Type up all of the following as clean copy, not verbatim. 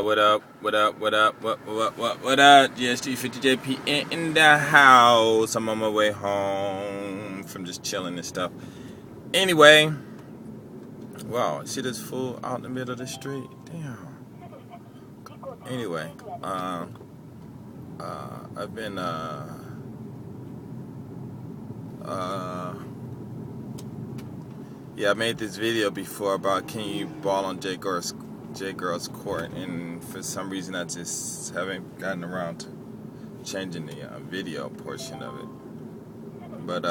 What up? What up? What up? What up? GSG50JP in the house. I'm on my way home from just chilling and stuff. Anyway, wow, see this fool out in the middle of the street? Damn. Anyway, I've been yeah, I made this video before about can you ball on J Girl's court, and for some reason I just haven't gotten around to changing the video portion of it. But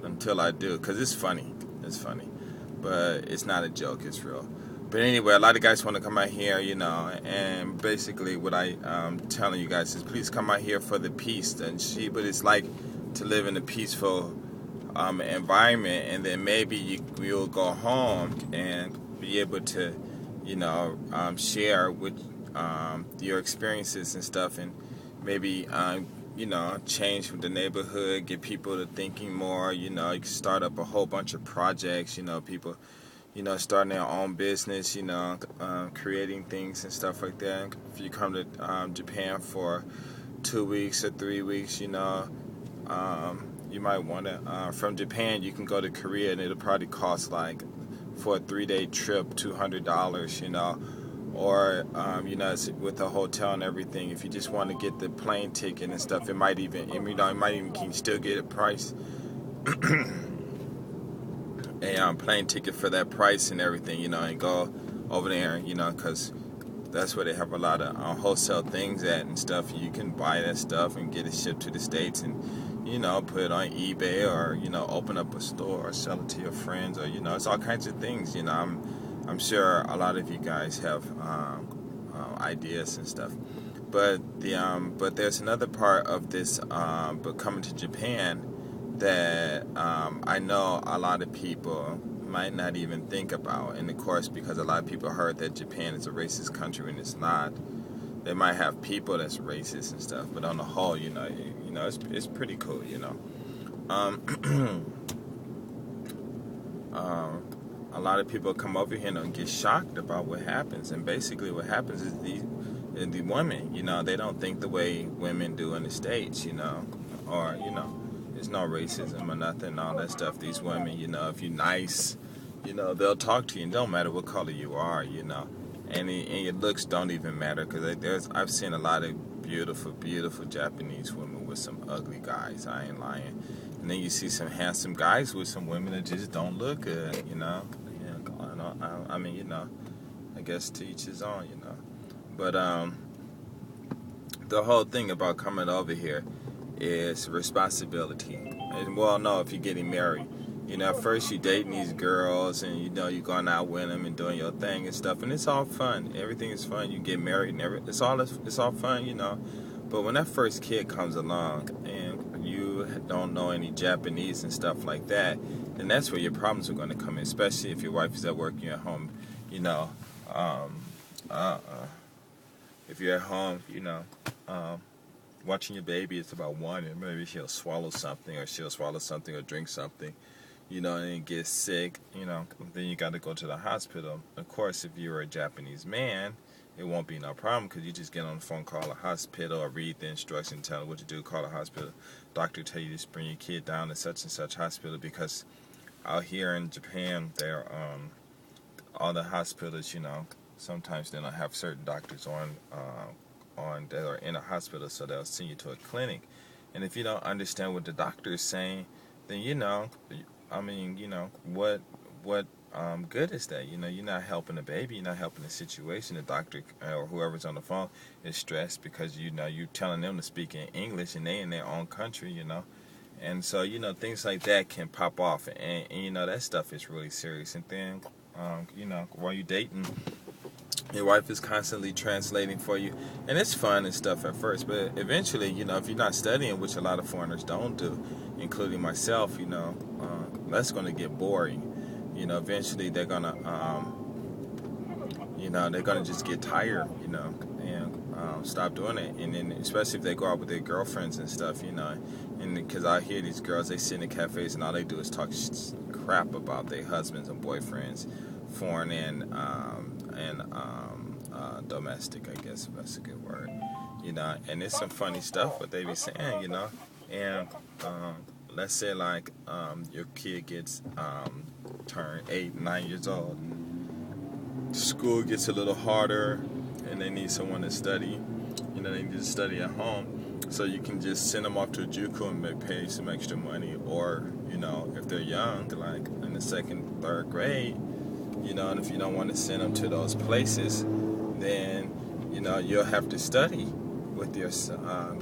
until I do, because it's funny, but it's not a joke, it's real. But anyway, a lot of guys want to come out here, and basically what I'm telling you guys is please come out here for the peace and see what it's like to live in a peaceful environment, and then maybe you'll go home and be able to, share with your experiences and stuff, and maybe change the neighborhood, get people to thinking more. You can start up a whole bunch of projects. People, starting their own business. Creating things and stuff like that. If you come to Japan for 2 weeks or 3 weeks, you might want to. From Japan, you can go to Korea, and it'll probably cost like for a 3-day trip $200. Or with the hotel and everything. If you just want to get the plane ticket and stuff, it might even can still get a price, a plane ticket for that price and everything, and go over there, because that's where they have a lot of wholesale things at and stuff. You can buy that stuff and get it shipped to the States and, put it on eBay or, open up a store or sell it to your friends or, it's all kinds of things, I'm sure a lot of you guys have ideas and stuff, but there's another part of this, but coming to Japan that I know a lot of people might not even think about, and of course because a lot of people heard that Japan is a racist country and it's not. They might have people that's racist and stuff, but on the whole, it's pretty cool, a lot of people come over here and get shocked about what happens, and basically what happens is the women, they don't think the way women do in the States, or there's no racism or nothing, all that stuff. These women, if you're nice, they'll talk to you, and don't matter what color you are, and your looks don't even matter, because I've seen a lot of beautiful Japanese women with some ugly guys. I ain't lying. And then you see some handsome guys with some women that just don't look good, I guess to each his own, But the whole thing about coming over here is responsibility. And well, no, if you're getting married, at first you're dating these girls and you're going out with them and doing your thing and stuff, and it's all fun. Everything is fun. You get married and it's all fun, But when that first kid comes along and you don't know any Japanese and stuff like that, then that's where your problems are going to come in, especially if your wife is at work and you're at home, if you're at home, watching your baby, it's about one, and maybe she'll swallow something or drink something, and it gets sick, then you got to go to the hospital. Of course, if you're a Japanese man, it won't be no problem, because you just get on the phone, call a hospital, or read the instructions, tell them what to do, call a hospital. Doctor tell you to bring your kid down to such and such hospital, because out here in Japan, there all the hospitals, sometimes they don't have certain doctors on that are in a hospital, so they'll send you to a clinic. And if you don't understand what the doctor is saying, then what good is that? You're not helping the baby, you're not helping the situation. The doctor or whoever's on the phone is stressed because you're telling them to speak in English and they in their own country, and so things like that can pop off, and that stuff is really serious. And then while you're dating, your wife is constantly translating for you, and it's fun and stuff at first, but eventually, if you're not studying, which a lot of foreigners don't do, including myself, that's going to get boring. Eventually they're gonna, they're gonna just get tired, and stop doing it. And then, especially if they go out with their girlfriends and stuff, and because I hear these girls, they sit in the cafes and all they do is talk crap about their husbands and boyfriends, foreign and domestic, I guess if that's a good word. And it's some funny stuff what they be saying, and let's say like your kid gets turned 8, 9 years old, school gets a little harder, and they need someone to study. They need to study at home, so you can just send them off to a JUCO and pay some extra money, or if they're young, like in the 2nd, 3rd grade, and if you don't want to send them to those places, then you'll have to study with your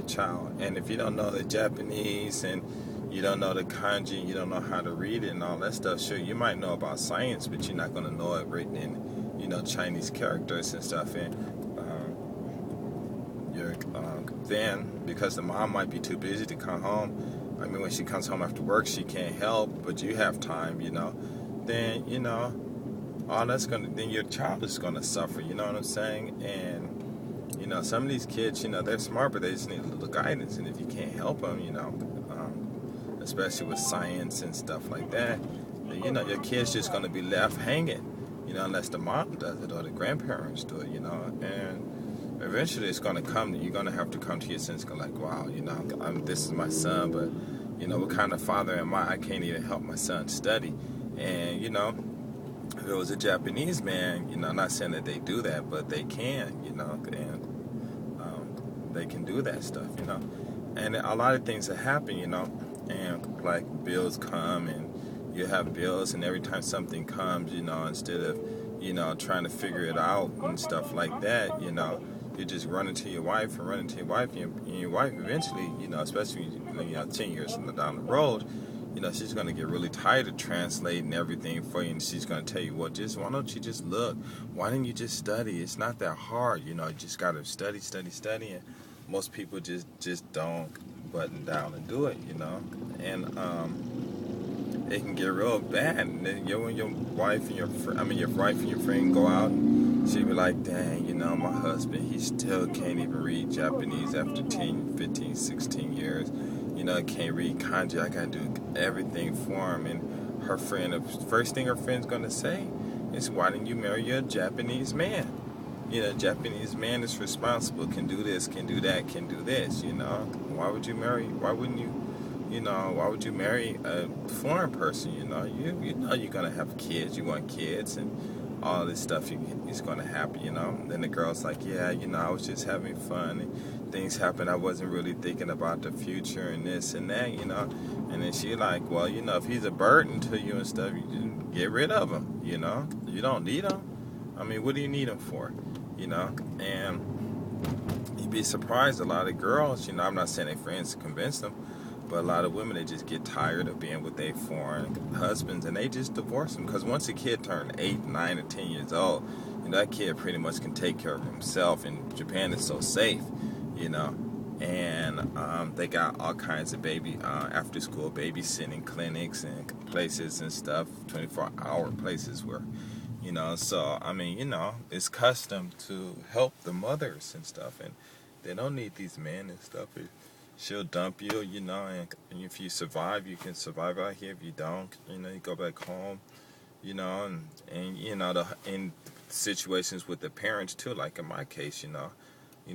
child. And if you don't know the Japanese and you don't know the kanji, you don't know how to read it and all that stuff, sure, you might know about science, but you're not going to know it written in Chinese characters and stuff. And then because the mom might be too busy to come home, I mean, when she comes home after work, she can't help, but you have time, then all that's then your child is gonna suffer. You know what I'm saying? And some of these kids, they're smart, but they just need a little guidance. And if you can't help them, especially with science and stuff like that, then, your kid's just gonna be left hanging, unless the mom does it or the grandparents do it, and eventually it's gonna come. You're gonna have to come to your senses, like, wow, this is my son, but what kind of father am I? I can't even help my son study. And if it was a Japanese man, I'm not saying that they do that, but they can, and they can do that stuff, And a lot of things that happen, and like bills come, and you have bills, and every time something comes, instead of, trying to figure it out and stuff like that, you just run into your wife, and your wife eventually, especially 10 years down the road, she's going to get really tired of translating everything for you, and she's going to tell you, well, why don't you just look? Why didn't you just study? It's not that hard, you just got to study, and most people just don't button down and do it, and it can get real bad, and then when your wife and your friend go out, she'll be like, dang, my husband, he still can't even read Japanese after 10, 15, 16 years. Can't read kanji. I gotta do everything for him. And her friend, the first thing her friend's gonna say is, why didn't you marry a Japanese man? Japanese man is responsible, can do this, can do that, can do this. Why would you marry a foreign person? You're gonna have kids. You want kids, and all this stuff is gonna happen. Then the girl's like, yeah, I was just having fun, and things happen. I wasn't really thinking about the future and this and that, And then she like, well, if he's a burden to you and stuff, you just get rid of him. You don't need him. I mean, what do you need him for? And you'd be surprised, a lot of girls, I'm not saying their friends convince them, but a lot of women, they just get tired of being with their foreign husbands, and they just divorce them. Because once a kid turns 8, 9, or 10 years old, that kid pretty much can take care of himself, and Japan is so safe, and they got all kinds of after school babysitting clinics and places and stuff, 24-hour places where, so I mean, it's custom to help the mothers and stuff, and they don't need these men and stuff. She'll dump you, and if you survive, you can survive out here. If you don't, you go back home, and in situations with the parents too, like in my case,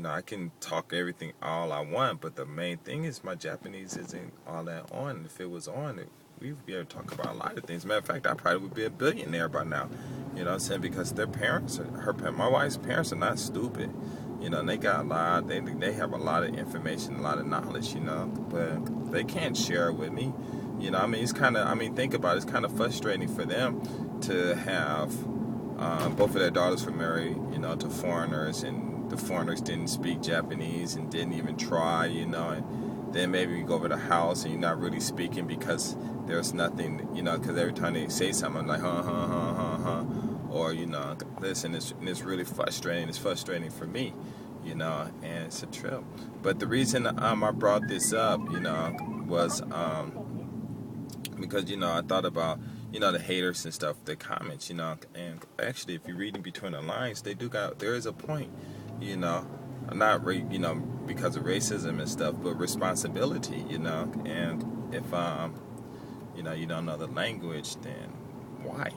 I can talk everything all I want, but the main thing is my Japanese isn't all that on. If it was on, we'd be able to talk about a lot of things. Matter of fact, I probably would be a billionaire by now, what I'm saying, because their parents, my wife's parents are not stupid. They got a lot, they have a lot of information, a lot of knowledge, but they can't share it with me. Think about it, it's kind of frustrating for them to have both of their daughters were married, to foreigners, and the foreigners didn't speak Japanese and didn't even try, and then maybe you go over the house and you're not really speaking because there's nothing, because every time they say something, I'm like, or, this, and it's really frustrating. It's frustrating for me, and it's a trip. But the reason I brought this up, was because, I thought about, the haters and stuff, the comments, and actually, if you're reading between the lines, there is a point, not because of racism and stuff, but responsibility, and if, you don't know the language, then why?